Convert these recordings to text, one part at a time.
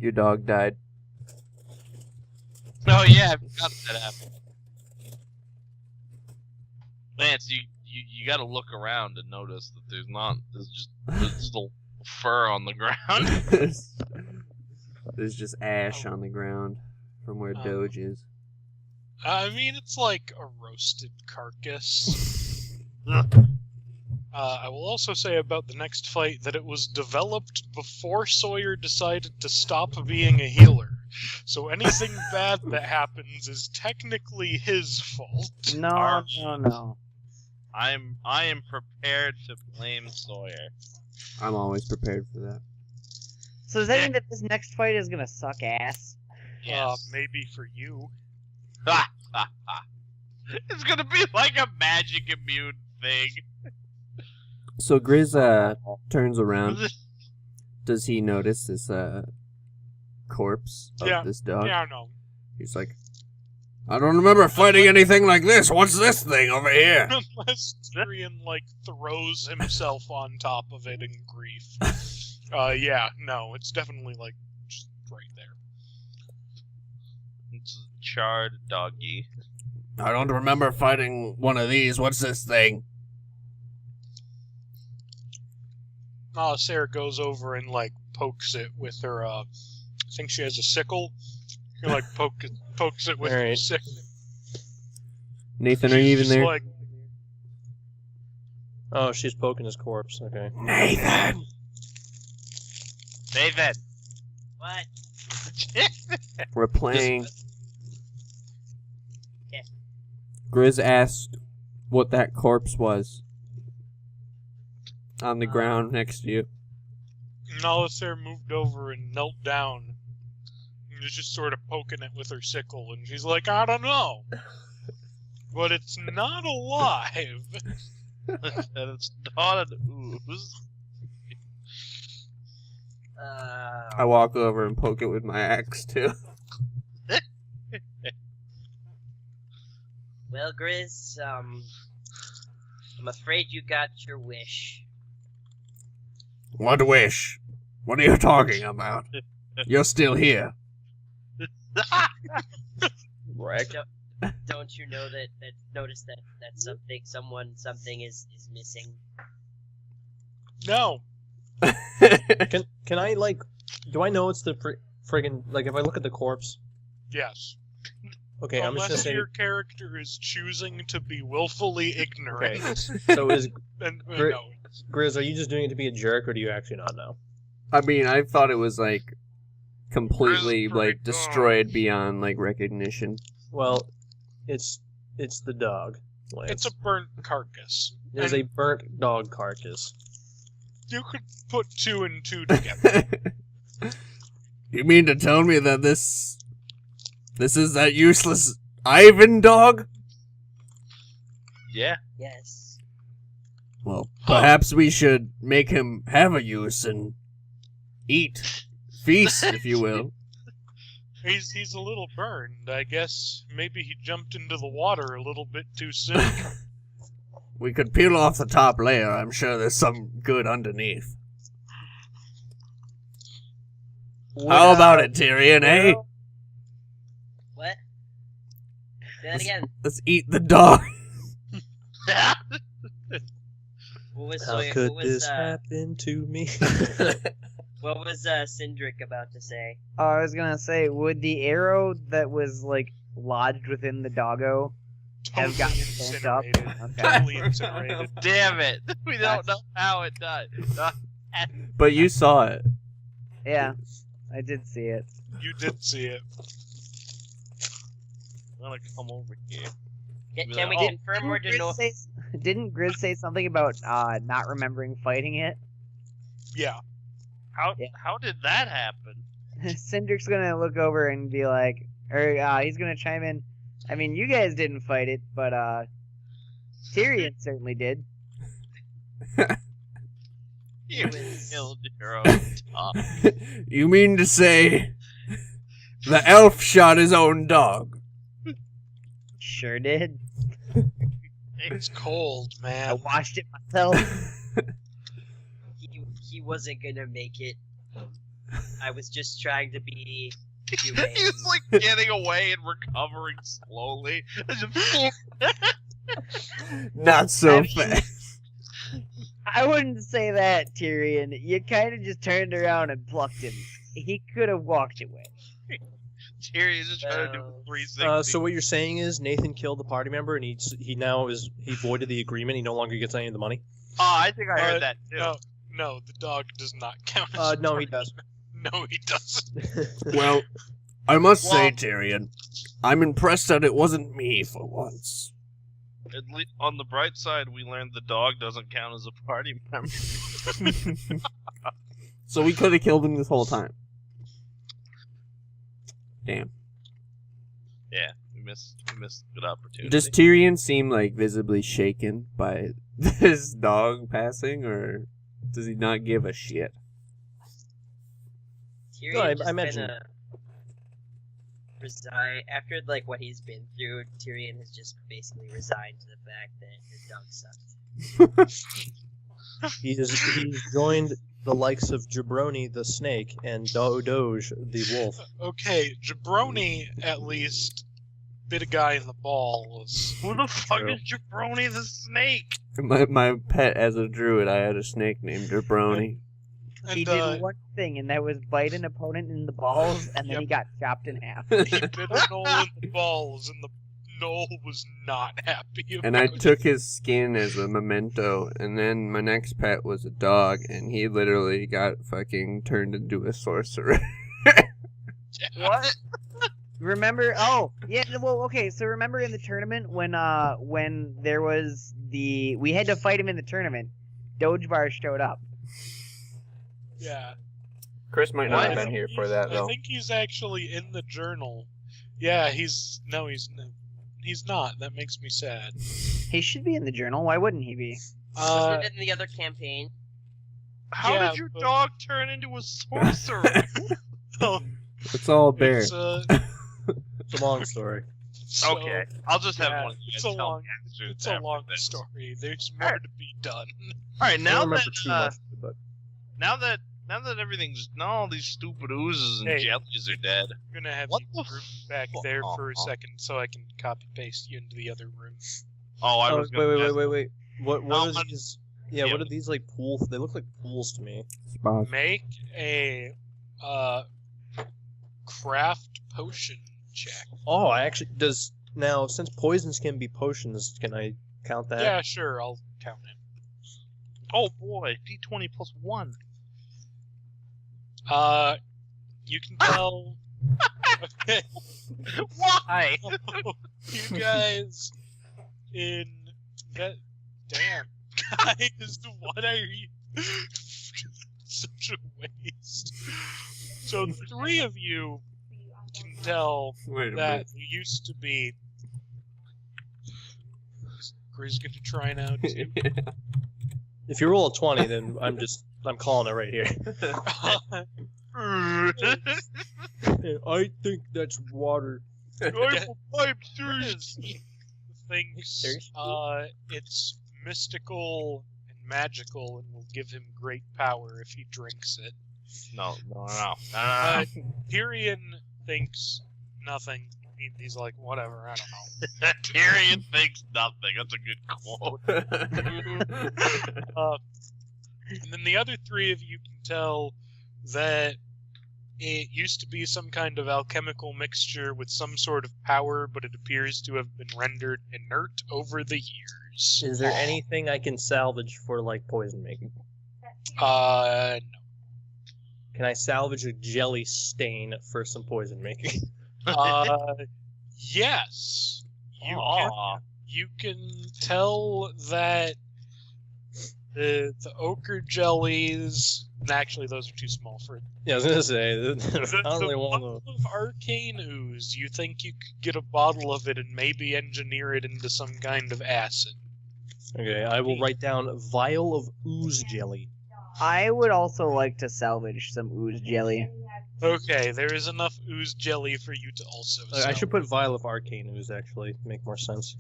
your dog died. Oh yeah, I forgot that happened. Lance, you gotta look around and notice that there's just a fur on the ground. There's just ash on the ground from where Doge is. I mean, it's like a roasted carcass. I will also say about the next fight that it was developed before Sawyer decided to stop being a healer. So anything bad that happens is technically his fault. No. I am prepared to blame Sawyer. I'm always prepared for that. So does that mean that this next fight is gonna suck ass? Yes. Maybe for you. It's gonna be like a magic immune thing. So Grizz turns around. Does he notice this corpse of this dog? Yeah, no. He's like, I don't remember fighting anything like this. What's this thing over here? Unless Tyrion, throws himself on top of it in grief. Yeah, no, it's definitely, just right there. It's a charred doggy. I don't remember fighting one of these. What's this thing? Sarah goes over and, pokes it with her, I think she has a sickle. She, pokes it with her sickle. Nathan, are you even there? Oh, she's poking his corpse. Okay. Nathan! Nathan! What? We're playing. Yeah. Grizz asked what that corpse was on the ground next to you. Sarah moved over and knelt down. And was just sort of poking it with her sickle. And she's like, I don't know. But it's not alive. And it's not an ooze. I walk over and poke it with my axe, too. Well, Grizz, I'm afraid you got your wish. What wish? What are you talking about? You're still here. Right. Don't you know notice that something is missing? No. Can I do I know it's the friggin' if I look at the corpse? Yes. Okay, I'm just gonna Unless say. your character is choosing to be willfully ignorant. Okay. So is no. Grizz, are you just doing it to be a jerk, or do you actually not know? I mean, I thought it was, completely, destroyed beyond, recognition. Well, it's the dog. It's a burnt carcass. It's a burnt dog carcass. You could put two and two together. You mean to tell me that this is that useless Ivan dog? Yeah. Yes. Well, perhaps we should make him have a use and feast, if you will. He's a little burned. I guess maybe he jumped into the water a little bit too soon. We could peel off the top layer. I'm sure there's some good underneath. How about it, Tyrion, eh? What? Say that again. Let's eat the dog. What was How Sawyer, could what was, this happen to me? What was Sindrik about to say? Oh, I was gonna say, would the arrow that was lodged within the doggo have gotten bent up? Okay. Totally incinerated. Damn it! We don't know how it died. But you saw it. Yeah, I did see it. You did see it. I'm gonna come over here. Can we confirm or deny? Didn't Grizz say something about not remembering fighting it? Yeah. How did that happen? Sindrik's gonna look over and be like, he's gonna chime in. I mean, you guys didn't fight it, but Tyrion certainly did. You killed your own dog. You mean to say the elf shot his own dog? Sure did. It's cold, I man. watched it myself. He wasn't gonna make it. I was just trying to be humane. He's like getting away and recovering slowly. Not so I mean- fast. I wouldn't say that, Tyrion. You kind of just turned around and plucked him. He could have walked away. Tyrion's just trying to do No. 360. So what you're saying is Nathan killed the party member and he voided the agreement. He no longer gets any of the money. Oh, I think I heard that too. No, the dog does not count as No, he does. No, he doesn't. Well, I must say, Well- Tyrion, I'm impressed that it wasn't me for once. At least on the bright side, we learned the dog doesn't count as a party member. So we could have killed him this whole time. Damn. Yeah, we missed a good opportunity. Does Tyrion seem like visibly shaken by this dog passing, or does he not give a shit? Tyrion No, I just imagine- kinda resign after like what he's been through. Tyrion has just basically resigned to the fact that his dog sucks. He's joined the likes of Jabroni the snake and Doge the wolf. Okay, Jabroni at least bit a guy in the balls. Who the fuck True. is Jabroni the snake? My pet as a druid, I had a snake named Jabroni. He And did one thing, and that was bite an opponent in the balls, and then he got chopped in half. he bit a knoll in the balls, and the knoll was not happy about And I it. took his skin as a memento, and then my next pet was a dog, and he literally got fucking turned into a sorcerer. What? Remember? Oh, yeah. Well, okay. So remember in the tournament when there was we had to fight him in the tournament. Doge Bar showed up. Yeah. Chris might I not have been think here for he's- that, though. I think he's actually in the journal. Yeah, he's not. That makes me sad. He should be in the journal. Why wouldn't he be? Wasn't it in the other campaign? How Yeah, did your but- dog turn into a sorcerer? It's all bear. It's, It's a long story. so- Okay, I'll just have yeah, one of you it's guys a tell long- me answers It's a after long this. story. There's more to be done. All right, I now don't remember that too much, but now that everything's now all these stupid oozes and Hey. jellies are dead. I'm gonna have What you the group back fuck? there for a second so I can copy paste you into the other room. Oh, I was gonna ask- wait. What No, is I'm- these? Yeah, yeah. what are these like pools? They look like pools to me. Spot. Make a craft potion check. Oh, I actually does now since poisons can be potions. Can I count that? Yeah, sure, I'll count it. Oh boy, D20 plus 1. You can tell. Okay, Why? you guys in that. Damn, guys, what are you? Such a waste. So the three of you can tell Wait a that minute. you used to be. Is Grizz gonna try now too? If you roll a 20, then I'm calling it right here. I think that's water. Thinks Seriously? it's mystical and magical and will give him great power if he drinks it. No. Tyrion thinks nothing. He's like, whatever, I don't know. Tyrion thinks nothing. That's a good quote. And then the other three of you can tell that it used to be some kind of alchemical mixture with some sort of power, but it appears to have been rendered inert over the years. Is there anything I can salvage for like poison making? No. Can I salvage a jelly stain for some poison making? Yes. Aw. You can tell that the ochre jellies. Actually, those are too small for it. Yeah, I was gonna say. I The don't really want bottle to. of arcane ooze. You think you could get a bottle of it and maybe engineer it into some kind of acid? Okay, I will write down vial of ooze jelly. I would also like to salvage some ooze jelly. Okay, there is enough ooze jelly for you to also. I should put vial of arcane ooze actually, make more sense.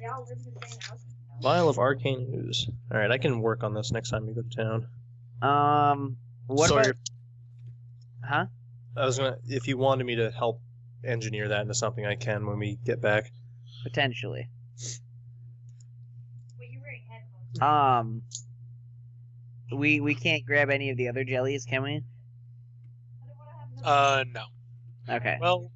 Vial of arcane ooze. All right, I can work on this next time we go to town. What Sawyer, about? Huh? I was gonna. If you wanted me to help engineer that into something, I can when we get back. Potentially. We can't grab any of the other jellies, can we? No. Okay. Well,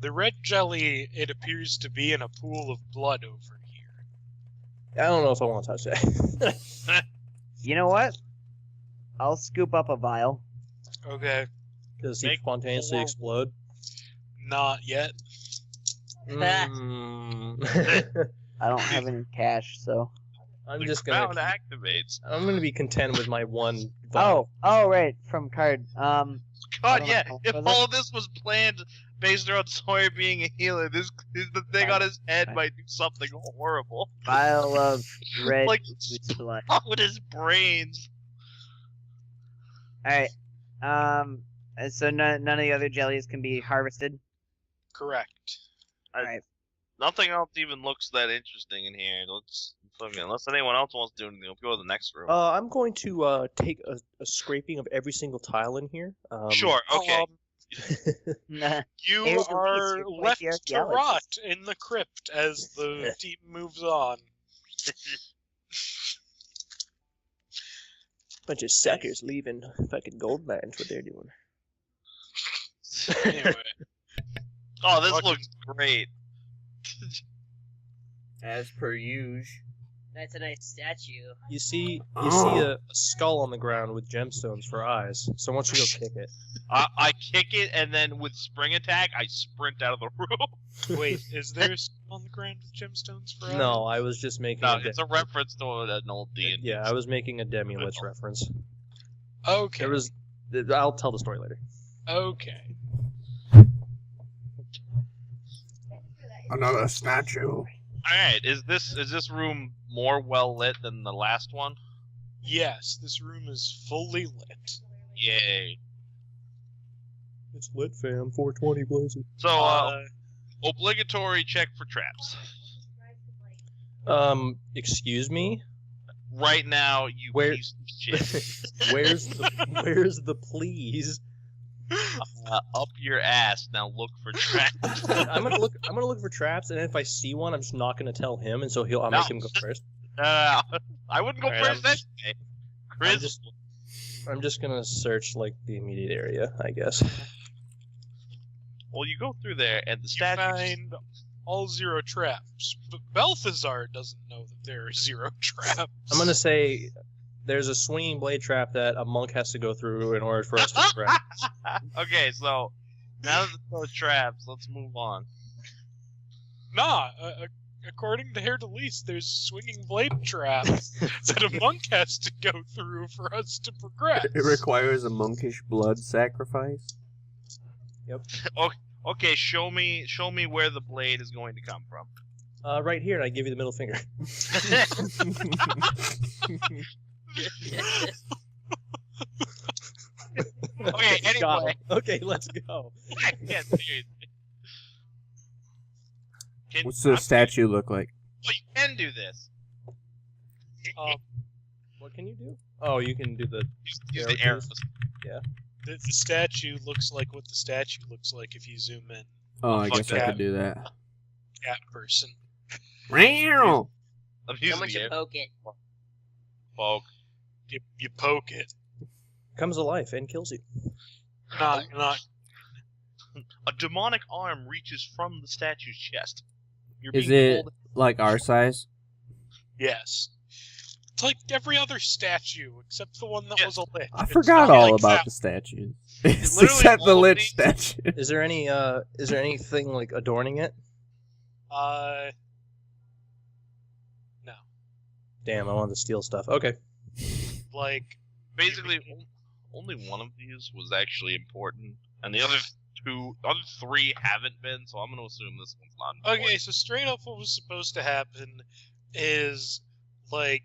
the red jelly, it appears to be in a pool of blood over here. I don't know if I want to touch that. You know what? I'll scoop up a vial. Okay. Does he Make spontaneously more- explode? Not yet. Mm. I don't have any cash, so. I'm The just ground gonna. activates. I'm gonna be content with my one. vial. Oh, right, from card. I God, don't yeah. know. If Was all of this was planned based around Sawyer being a healer, the thing on his head Fine. might do something horrible. vial of red Like, ooze blood. with his brains. All right. So none of the other jellies can be harvested. Correct. Alright. Nothing else even looks that interesting in here. Unless anyone else wants to do anything, let's go to the next room. I'm going to take a scraping of every single tile in here. Sure, okay. Nah. You Haer'Dalis, are you're quite left the to archaeologist. rot in the crypt as the team moves on. Bunch of suckers leaving fucking gold mines. What they're doing. Anyway, Oh, this Fucking- looks great. As per usual. That's a nice statue. You see Oh. a skull on the ground with gemstones for eyes. So once you go kick it. I kick it, and then with spring attack, I sprint out of the room. wait, is there a skull on the ground with gemstones for No, I was just making. No, a it's a reference to an old D&D. Yeah, I was making a Demulus reference. Okay. There was. I'll tell the story later. Okay. Another statue. Alright, is this room more well lit than the last one? Yes, this room is fully lit. Yay. It's lit, fam. 420 blazes. So, obligatory check for traps. Excuse me. Right now, you Where- piece of shit. Where's the please? Up your ass. Now look for traps. I'm gonna look for traps, and if I see one, I'm just not gonna tell him, and so I'll No. make him go first. I wouldn't go Alright, first anyway. Chris, I'm just gonna search like the immediate area, I guess. well, you go through there, and the You statue. find all 0 traps, but Balthassar doesn't know that there are 0 traps. I'm gonna say there's a swinging blade trap that a monk has to go through in order for us to progress. Okay, so now that there's traps, let's move on. Nah, according to Haer'Dalis, there's a swinging blade trap that a monk has to go through for us to progress. It requires a monkish blood sacrifice. Okay, show me where the blade is going to come from. Right here, and I give you the middle finger. Okay, Got anyway. him. Okay, let's go. Yeah, seriously. What's the statue look like? Well, you can do this. What can you do? Oh, you can do the. Use the arrows. arrows. The statue looks like what the statue looks like if you zoom in. Oh, I Fuck guess I that. could do that. Cat person. Meow. I'm Someone using should it. poke it. Poke. You poke it. Comes to life and kills you. Not. A demonic arm reaches from the statue's chest. You're Is being it like our size? Yes. It's like every other statue except the one that Yeah. was a lich. I It's forgot not all like about that. the statues. literally Except the all of lich these- statue. Is there anything like adorning it? No. Damn, I wanted to steal stuff. Okay. Like, Basically, only one of these was actually important, and the other three haven't been. So I'm going to assume this one's not important. okay, so straight up what was supposed to happen is, like,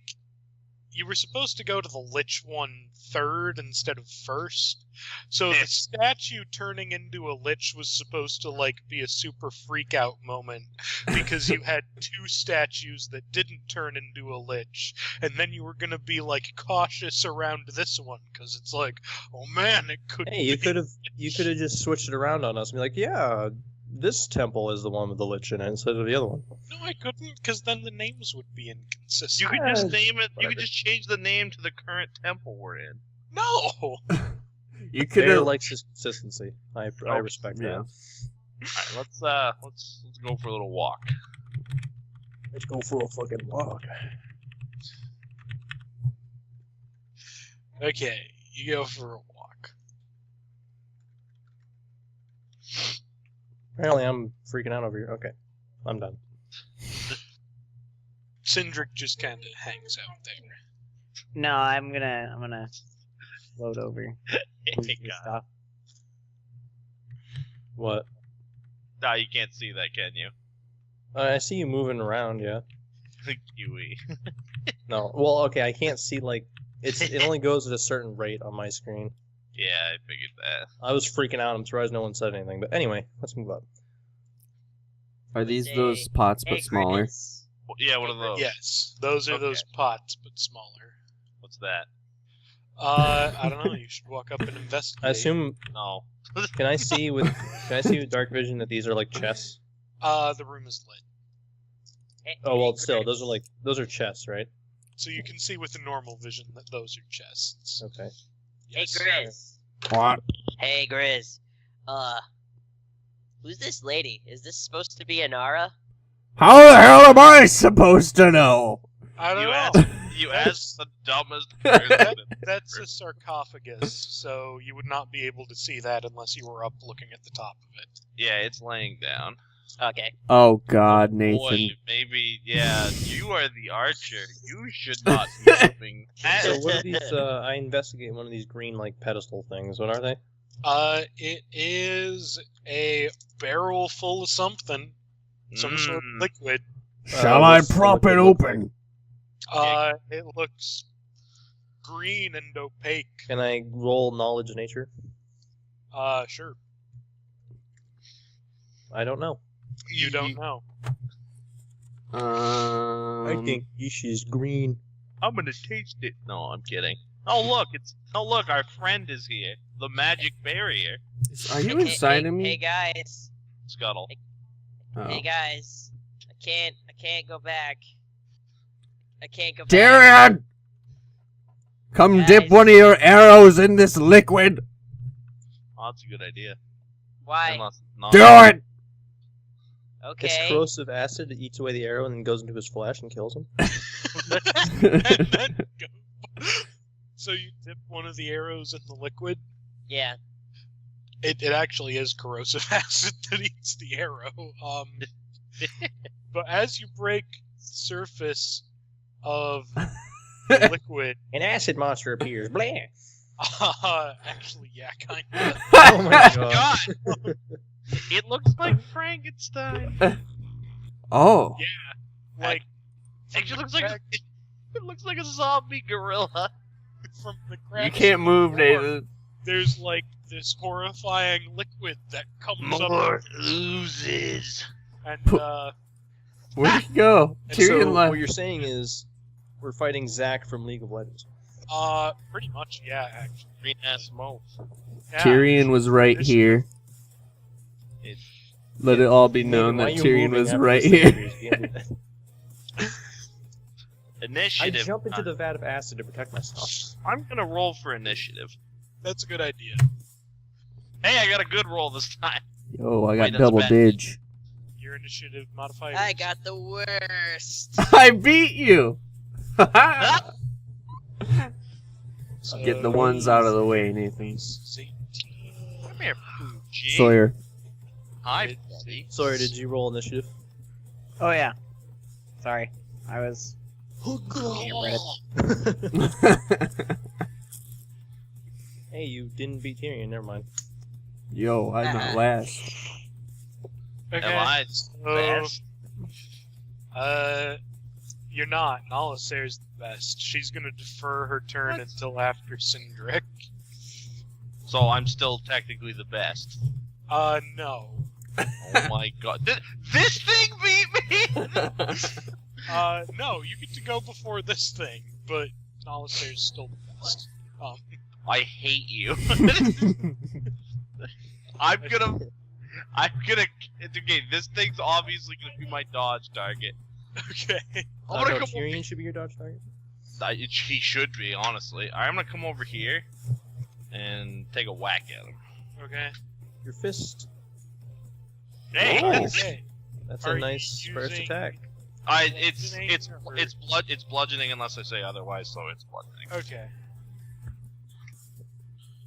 you were supposed to go to the Lich one third instead of first. So the statue turning into a Lich was supposed to like be a super freak out moment because you had 2 statues that didn't turn into a Lich, and then you were gonna be like cautious around this one because it's like, oh man, it could. Hey, you could have just switched it around on us and be like, yeah, this temple is the one with the Lich in it instead of the other one. No, I couldn't, because then the names would be inconsistent. You could just name it. You whatever. could just change the name to the current temple we're in. No. You could Bear have. likes his consistency. I respect Yeah. that. Alright, let's go for a little walk. Let's go for a fucking walk. Okay, you go for a walk. Apparently, I'm freaking out over here. Okay, I'm done. Sindrik just kind of hangs out there. No, I'm gonna load over. Hey, God. Stuff. What? No, you can't see that, can you? I see you moving around. Yeah. Kiwi. No. Well, okay. I can't see like it only goes at a certain rate on my screen. Yeah, I figured that. I was freaking out. I'm surprised no one said anything. But anyway, let's move up. Are these Hey, those pots but hey, smaller? Grizz. Well, yeah, one of those. Yes, those are Okay. those pots, but smaller. What's that? I don't know. You should walk up and investigate. I assume. No. Can I see with dark vision that these are like chests? The room is lit, Hey, Oh well, hey, still Grizz. those are chests, right? so you can see with the normal vision that those are chests. Okay. Hey, Yes. Grizz. What? Hey, Grizz. Who's this lady? Is this supposed to be Inara? How the hell am I supposed to know? I don't You know. asked. You asked the dumbest person. That's a sarcophagus, so you would not be able to see that unless you were up looking at the top of it. Yeah, it's laying down. Okay. Oh God, Boy, Nathan. maybe. Yeah, you are the archer. You should not be moving. So what are these? I investigate one of these green like pedestal things. What are they? It is a barrel full of something, some sort of liquid. Shall I what's the prop it liquid look like? open? It looks green and opaque. Can I roll knowledge nature? Sure. I don't know. You don't know. Um, she's green. I'm gonna taste it. No, I'm kidding. Oh look, our friend is here. The magic barrier. Are you Hey, inside hey, of me? Hey guys. Scuttle. Oh. Hey guys. I can't go back. I can't go back. Tyrion! Come dip Guys. one of your arrows in this liquid. Oh, that's a good idea. Why? Unless not. Do it! Okay. It's corrosive acid. It eats away the arrow and then goes into his flesh and kills him. And then go. So you dip one of the arrows in the liquid. Yeah. It actually is corrosive acid that eats the arrow. But as you break the surface of the liquid, An acid monster appears. Blah! actually, yeah, kind of. Oh my god. God! It looks like Frankenstein. Oh. Like, Actually, it looks like a zombie gorilla. from the You cracks can't move, of the floor, Nathan. there's like this horrifying liquid that comes More up oozes. and Where'd he go? And Tyrion so left. what you're saying is we're fighting Zack from League of Legends. pretty much, yeah, actually. Green ass mouth. Yeah. Tyrion was right here. Let it all be known Why are that you Tyrion moving was after right this here. series? I Initiative. jump into the vat of acid to protect myself. I'm gonna roll for initiative. That's a good idea. Hey, I got a good roll this time. Yo, I Wait, got that's double bad. dig. Your initiative modifier. I got the worst. I beat you! So, Get the ones out of the way, Nathan. 18. Come here, Poochie. Sawyer. Hi, buddy. Sawyer, did you roll initiative? Oh yeah. Sorry, I was. Hey, you didn't beat Tyrion, never mind. Yo, I'm not last. Okay. Am I so, best? You're not. Nalasair's the best. She's gonna defer her turn until after Sindrik. So I'm still technically the best. No. Oh my god. This thing beat me! No, you get to go before this thing, but Nalasair's still the best. I hate you. I'm gonna. Okay, this thing's obviously gonna be my dodge target. Okay. I'm gonna no, come Tyrion should be your dodge target. He should be, honestly. I'm gonna come over here and take a whack at him. Okay. Your fist. Hey, Oh. Okay. That's Are a you nice first using- attack. it's bludgeoning unless I say otherwise, so it's bludgeoning. Okay.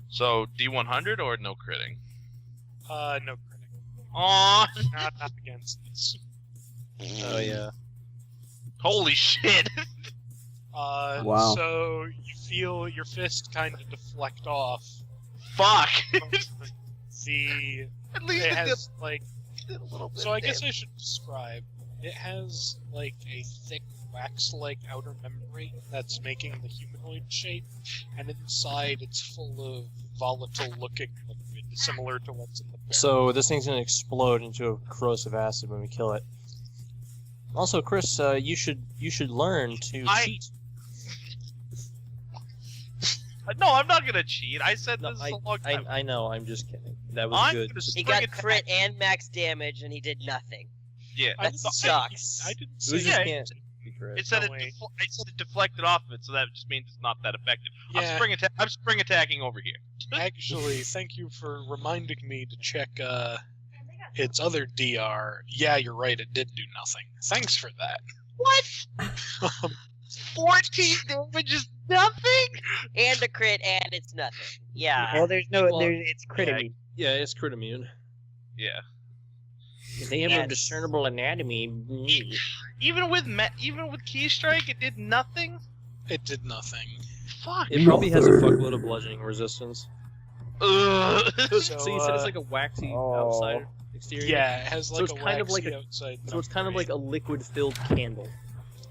So D100 or no critting? No critting. Aww. Not up against this. Oh yeah. Holy shit. Wow. So you feel your fist kind of deflect off. Fuck. The At least it it has like did a little bit. so I guess I should describe. It has like a thick wax-like outer membrane that's making the humanoid shape, and inside it's full of volatile-looking liquid, similar to what's in the barrel. So this thing's gonna explode into a corrosive acid when we kill it. Also, Chris, you should learn to cheat. No, I'm not gonna cheat. I said No, this is a long time. I know. I'm just kidding. That was I'm good. gonna Just- He Spring got attack. crit and max damage, and he did nothing. Yeah. I That didn't say- sucks. I didn't say Oozes yeah, can't be correct. It said No way. it deflected off of it, so that just means it's not that effective. Yeah. I'm spring attacking over here. Actually, thank you for reminding me to check its other DR. Yeah, you're right, it did do nothing. Thanks for that. What? 14 damage is nothing. And a crit, and it's nothing. Yeah. Well, there's no, Well, it's crit yeah, immune. Yeah, it's crit immune. Yeah. They have Yes. a discernible anatomy. Even with key strike, it did nothing. It did nothing. Fuck. It probably has a fuckload of bludgeoning resistance. Ugh. So you said it's like a waxy outside exterior. Yeah, it has like it's a kind of like waxy a- outside. So it's kind of like a liquid-filled candle.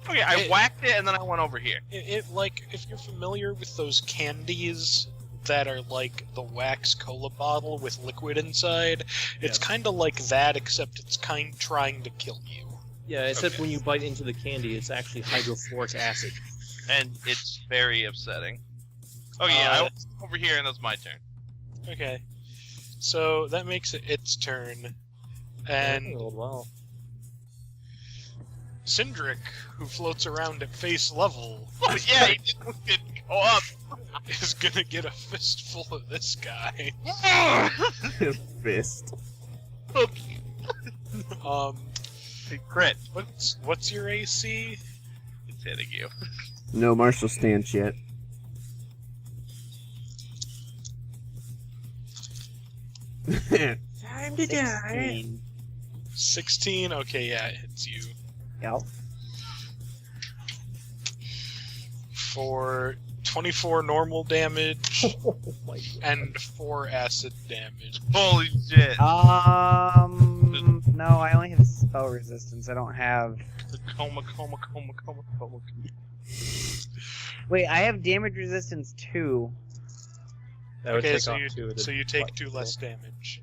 Okay, I whacked it and then I went over here. It like if you're familiar with those candies that are like the wax cola bottle with liquid inside, it's Yes. kind of like that, except it's kind trying to kill you. Yeah, except Okay. when you bite into the candy, it's actually hydrofluoric acid. And it's very upsetting. Oh yeah, I went over here and that's my turn. Okay, so that makes it its turn, and Oh, wow. Sindrik, who floats around at face level, Oh yeah, he didn't go up. is gonna get a fistful of this guy. Fist. Crit. What's your AC? It's hitting you. No martial stance yet. Time to die. 16. Okay, yeah, it hits you Yep. for 24 normal damage Oh my god. and 4 acid damage. Holy shit. No, I only have spell resistance. I don't have. Coma. Wait, I have damage resistance too. That would Okay, take so off you 2 of the so you take butt 2 roll. less damage.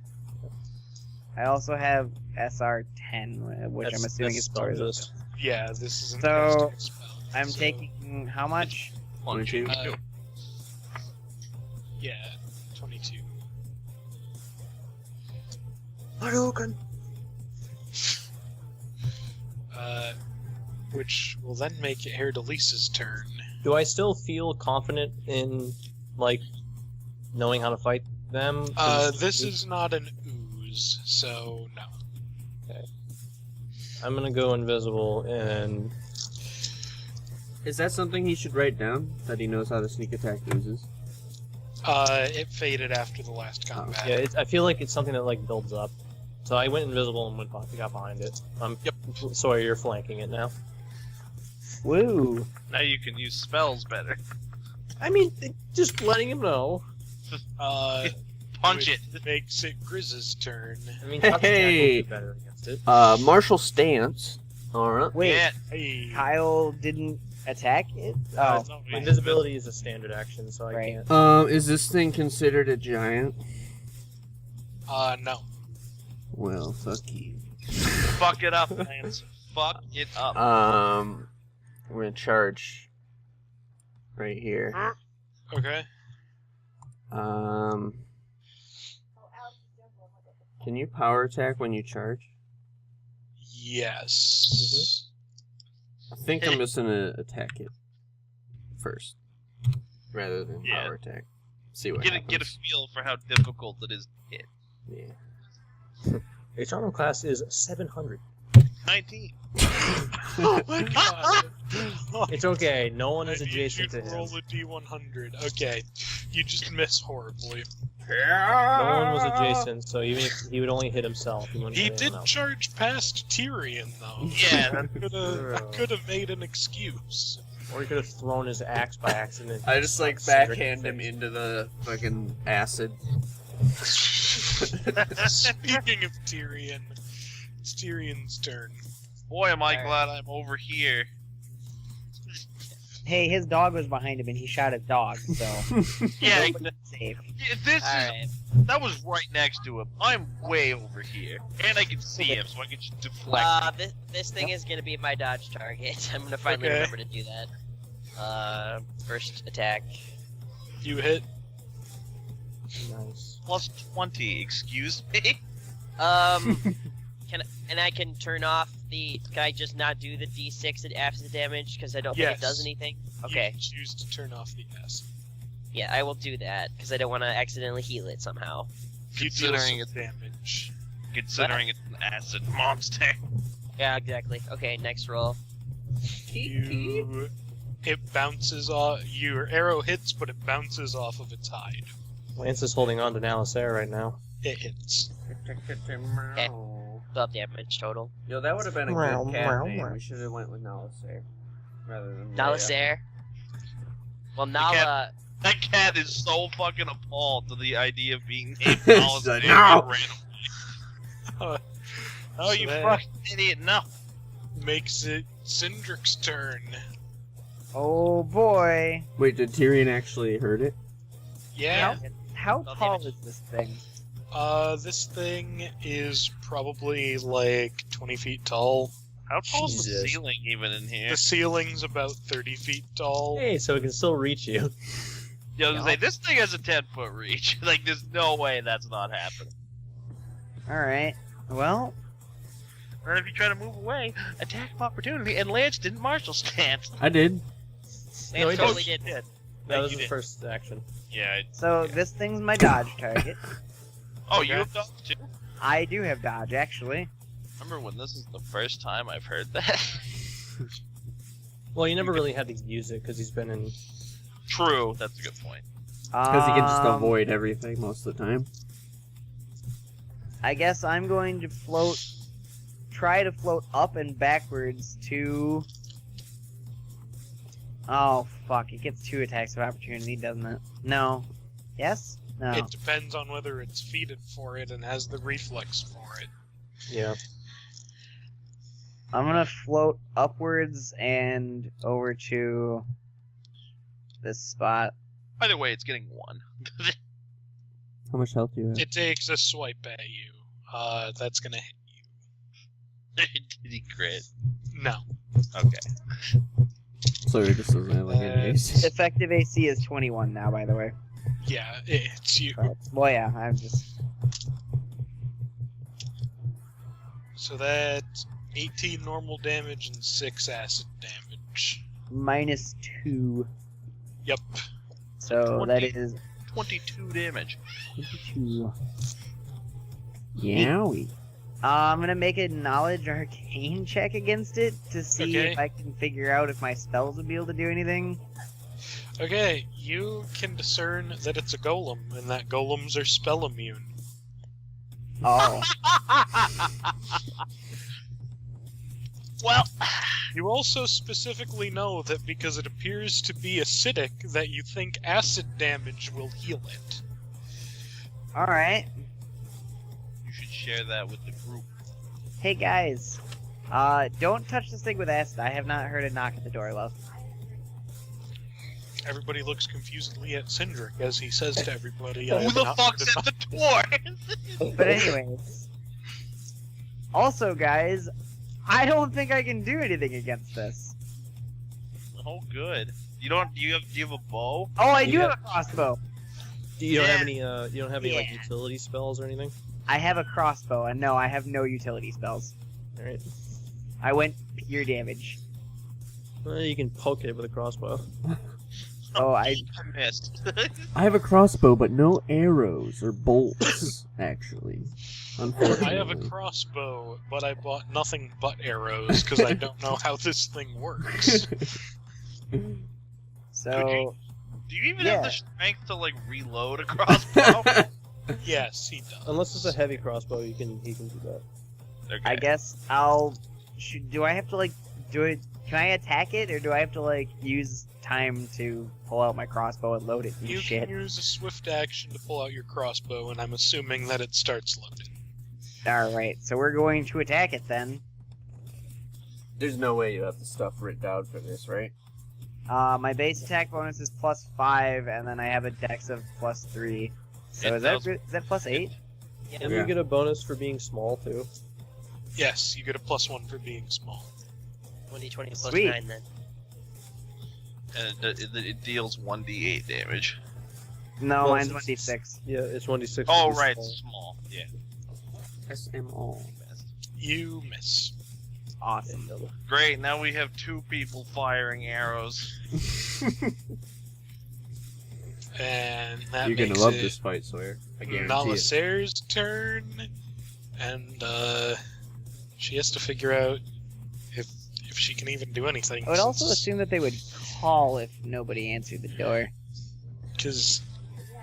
I also have SR 10, which That's- I'm assuming that's is spell spell resist. resistance. Yeah, this isn't So, casting a spell. I'm so, taking how much? 22. Yeah, 22. Hadouken! Which will then make it Haer'Dalis's turn. Do I still feel confident in, like, knowing how to fight them? 'Cause This is not an ooze, so no. I'm gonna go invisible and... Is that something he should write down? That he knows how to sneak attack oozes? It faded after the last combat. Yeah, I feel like it's something that, like, builds up. So I went invisible and got behind it. Yep. Sawyer, you're flanking it now. Woo! Now you can use spells better. I mean, just letting him know. Punch which it. Makes it Grizz's turn. I mean, Hey! touch attack would be better against it. Martial stance. All right. Wait, Yeah. Hey. Kyle didn't attack it? Oh, No, Invisibility is a standard action, so I Right. can't. Is this thing considered a giant? No. Well, fuck you. Fuck it up, Lance. Fuck it up. We're gonna charge right here. Okay. Can you power attack when you charge? Yes. I think I'm just gonna attack it first, rather than Yeah. power attack. See what Get a happens. feel for how difficult it is to hit. Yeah. Its armor class is 700. 19. Oh my god. It's okay. No one I is need adjacent you to him. roll a d100. Okay. You just miss horribly. No one was adjacent, so even if he would only hit himself, he wouldn't He hit did anyone else. charge past Tyrion, though. Yeah, I could have made an excuse. Or he could have thrown his axe by accident. I just like Sindrik backhand him fixed. into the fucking acid. Speaking of Tyrion, it's Tyrion's turn. Boy, am I Alright. glad I'm over here. hey, his dog was behind him and he shot his dog, so Yeah, safe. this Alright. is that was right next to him. I'm way over here, and I can see him, so I can just deflect. This thing is gonna be my dodge target. I'm gonna finally Okay. remember to do that. First attack. You hit. Nice. Plus 20. Excuse me. And I can turn off the. Can I just not do the D6 at acid damage because I don't think Yes. it does anything? Okay. You choose to turn off the acid. Yeah, I will do that because I don't want to accidentally heal it somehow. You deal Considering some damage. Considering it's an acid monster. Yeah, exactly. Okay, next roll. You. It bounces off. Your arrow hits, but it bounces off of its hide. Lance is holding on to Nalisair right now. It hits. 12 damage total. Yo, that would have been a Meow, good cat meow, name. meow. We should have went with Nalisair rather than Leia. Nalisair. Well, cat- Nala. That cat is so fucking appalled to the idea of being named She's Alice like, and "No!" ran away. Oh, So you that fucking idiot! No. Makes it Sindrik's turn. Oh boy. Wait, did Tyrion actually hurt it? Yeah. How Well, tall damage. is this thing? This thing is probably like 20 feet tall. How tall is the Jesus. ceiling even in here? The ceiling's about 30 feet tall. Hey, so it can still reach you. Yeah, I was gonna say, this thing has a 10-foot reach. Like, there's no way that's not happening. Alright. Well, And if you try to move away, attack of opportunity, and Lance didn't martial stance. I did. Lance No, he totally did. did. That was you his did. first action. Yeah. so this thing's my dodge target. Oh, Okay. you have dodge too? I do have dodge, actually. Remember when this is the first time I've heard that? Well, you never really had to use it because he's been in. True, that's a good point. Because he can just Um, avoid everything most of the time. I guess I'm going to try to float up and backwards to... Oh, fuck. It gets 2 attacks of opportunity, doesn't it? No. Yes? No. It depends on whether it's feeded for it and has the reflex for it. Yeah. I'm gonna float upwards and over to this spot. Either way, it's getting 1. How much health do you have? It takes a swipe at you. That's gonna hit Did he crit? you. No. Okay. So it just doesn't have like any AC. Effective AC is 21 now, by the way. Yeah, it hits you. Well, yeah, I'm just... So that's 18 normal damage and 6 acid damage. minus 2. Yep. So 20. that is 22 damage. 22. Yowie. I'm gonna make a knowledge arcane check against it to see Okay. if I can figure out if my spells would be able to do anything. Okay, you can discern that it's a golem, and that golems are spell immune. Oh, Well, You also specifically know that because it appears to be acidic, that you think acid damage will heal it. alright. you should share that with the group. Hey guys, Don't touch this thing with acid. I have not heard a knock at the door, love. Everybody looks confusedly at Sindrik as he says to everybody, Who the fuck's at the door? But anyways. Also, guys, I don't think I can do anything against this. Oh, good. You don't? Do you have a bow? Oh, I do have a crossbow. You don't have Yeah. any. You don't have any like utility spells or anything. I have a crossbow, and no, I have no utility spells. All right. I went pure damage. Well, you can poke it with a crossbow. Oh, I missed. I have a crossbow, but no arrows or bolts, actually. Unfortunately. I have a crossbow, but I bought nothing but arrows because I don't know how this thing works. so Do you even Yeah. have the strength to like reload a crossbow? Yes, he does. Unless it's a heavy crossbow, he can do that. Okay. I guess I'll. Do I have to like do it? Can I attack it, or do I have to like use time to pull out my crossbow and load it? And You shit. can use a swift action to pull out your crossbow, and I'm assuming that it starts loading. All right, so we're going to attack it then. There's no way you have the stuff written down for this, right? My base attack bonus is +5, and then I have a dex of +3. So It is that does- is that +8? And Yeah. you get a bonus for being small too. Yes, you get a +1 for being small. 20 plus Sweet. 9 then. And it deals 1d8 damage. No, Well, mine's it's- 1d6. Yeah, it's 1d6. Oh, for the right, small. small. Yeah. SMO. You miss. Awesome. Great, now we have 2 people firing arrows. And that You're makes gonna love it this fight, Sawyer. I guarantee it. Nalasair's turn, and she has to figure out if she can even do anything. I would also assume that they would call if nobody answered the door. because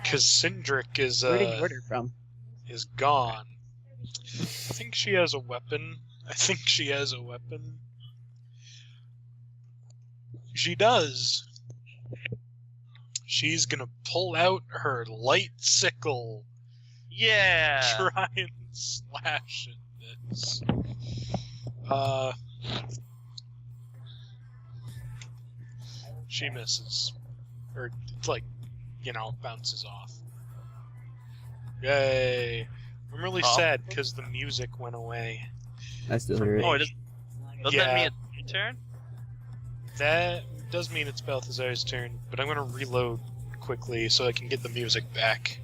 Sindrik is Where did you order from? is gone. I think she has a weapon. She does. She's gonna pull out her light sickle. Yeah! Try and slash at this. She misses. Or, like, bounces off. Yay! I'm really Oh. sad because the music went away. I still hear it. Oh, doesn't Yeah. that mean it's your turn? That does mean it's Balthassar's turn, but I'm gonna reload quickly so I can get the music back.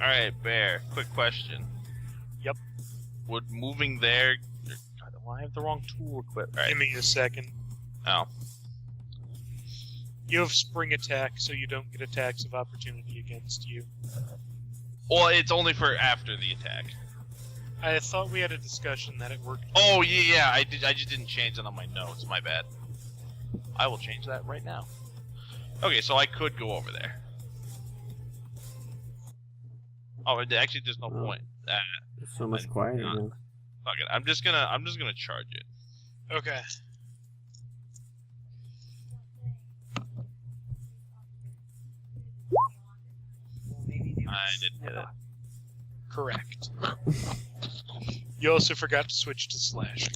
Alright, Bear, quick question. Yep. Would moving there... I have the wrong tool equipped. Alright. Give me a second. Oh. You have spring attack, so you don't get attacks of opportunity against you. Well, it's only for after the attack. I thought we had a discussion that it worked. Oh, yeah, I just didn't change it on my notes. My bad. I will change that right now. Okay, so I could go over there. Oh, actually, there's no Oh. point. It's so much quieter now. Fuck it. I'm just gonna charge it. Okay. I didn't hit it. Correct. You also forgot to switch to slash.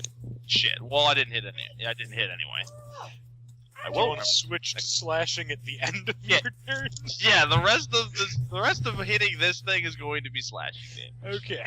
Shit. Well, I didn't hit any. I didn't hit anyway. I You will. want to switch to slashing at the end of Yeah. your turn? Yeah, the rest of hitting this thing is going to be slashing damage. Okay.